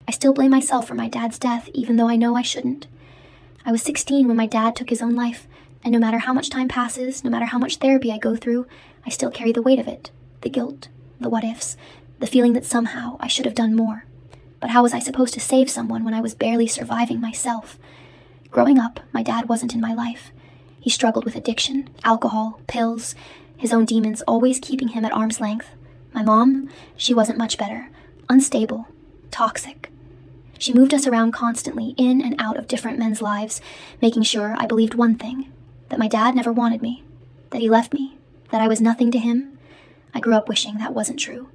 I still blame myself for my dad's death, even though I know I shouldn't. I was 16 when my dad took his own life, and no matter how much time passes, no matter how much therapy I go through, I still carry the weight of it, the guilt, the what-ifs, the feeling that somehow I should have done more. But how was I supposed to save someone when I was barely surviving myself? Growing up, my dad wasn't in my life. He struggled with addiction, alcohol, pills, his own demons always keeping him at arm's length. My mom, she wasn't much better, unstable, toxic. She moved us around constantly, in and out of different men's lives, making sure I believed one thing, that my dad never wanted me, that he left me, that I was nothing to him. I grew up wishing that wasn't true,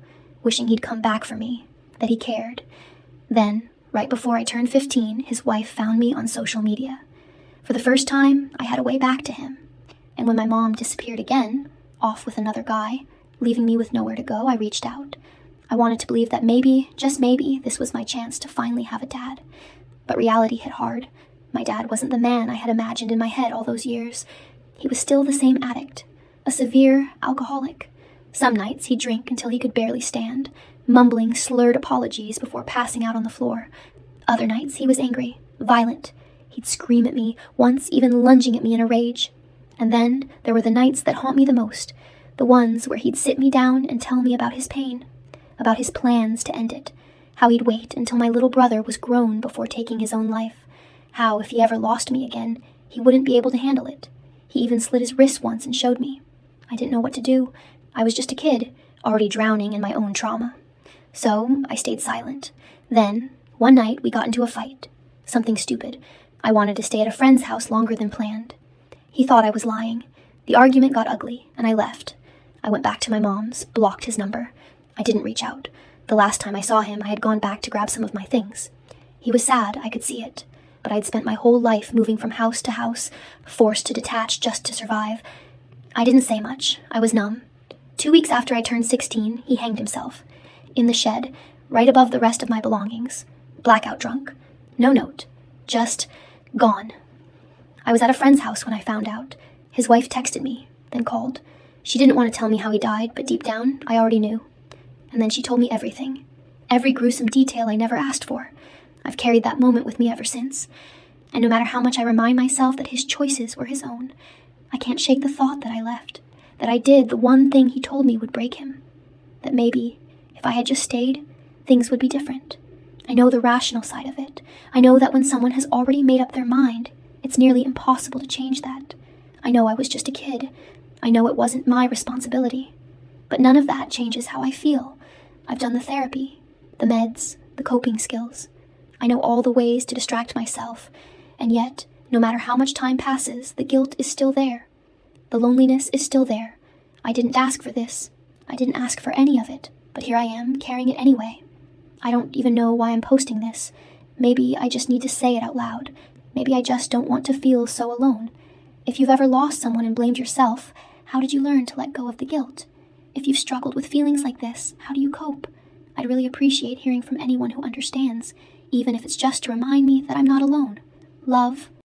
wishing he'd come back for me, that he cared. Then, right before I turned 15, his wife found me on social media. For the first time, I had a way back to him. And when my mom disappeared again, off with another guy, leaving me with nowhere to go, I reached out. I wanted to believe that maybe, just maybe, this was my chance to finally have a dad. But reality hit hard. My dad wasn't the man I had imagined in my head all those years. He was still the same addict, a severe alcoholic. Some nights he'd drink until he could barely stand, mumbling slurred apologies before passing out on the floor. Other nights he was angry, violent. He'd scream at me, once even lunging at me in a rage. And then there were the nights that haunt me the most, the ones where he'd sit me down and tell me about his pain, about his plans to end it, how he'd wait until my little brother was grown before taking his own life, how if he ever lost me again, he wouldn't be able to handle it. He even slit his wrist once and showed me. I didn't know what to do. I was just a kid, already drowning in my own trauma. So I stayed silent. Then, one night, we got into a fight. Something stupid. I wanted to stay at a friend's house longer than planned. He thought I was lying. The argument got ugly, and I left. I went back to my mom's, blocked his number. I didn't reach out. The last time I saw him, I had gone back to grab some of my things. He was sad, I could see it. But I'd spent my whole life moving from house to house, forced to detach just to survive. I didn't say much. I was numb. 2 weeks after I turned 16, he hanged himself. In the shed, right above the rest of my belongings. Blackout drunk. No note. Just gone. I was at a friend's house when I found out. His wife texted me, then called. She didn't want to tell me how he died, but deep down, I already knew. And then she told me everything. Every gruesome detail I never asked for. I've carried that moment with me ever since. And no matter how much I remind myself that his choices were his own, I can't shake the thought that I left. That I did the one thing he told me would break him. That maybe, if I had just stayed, things would be different. I know the rational side of it. I know that when someone has already made up their mind, it's nearly impossible to change that. I know I was just a kid. I know it wasn't my responsibility. But none of that changes how I feel. I've done the therapy, the meds, the coping skills. I know all the ways to distract myself. And yet, no matter how much time passes, the guilt is still there. The loneliness is still there. I didn't ask for this. I didn't ask for any of it. But here I am, carrying it anyway. I don't even know why I'm posting this. Maybe I just need to say it out loud. Maybe I just don't want to feel so alone. If you've ever lost someone and blamed yourself, how did you learn to let go of the guilt? If you've struggled with feelings like this, how do you cope? I'd really appreciate hearing from anyone who understands, even if it's just to remind me that I'm not alone. Love,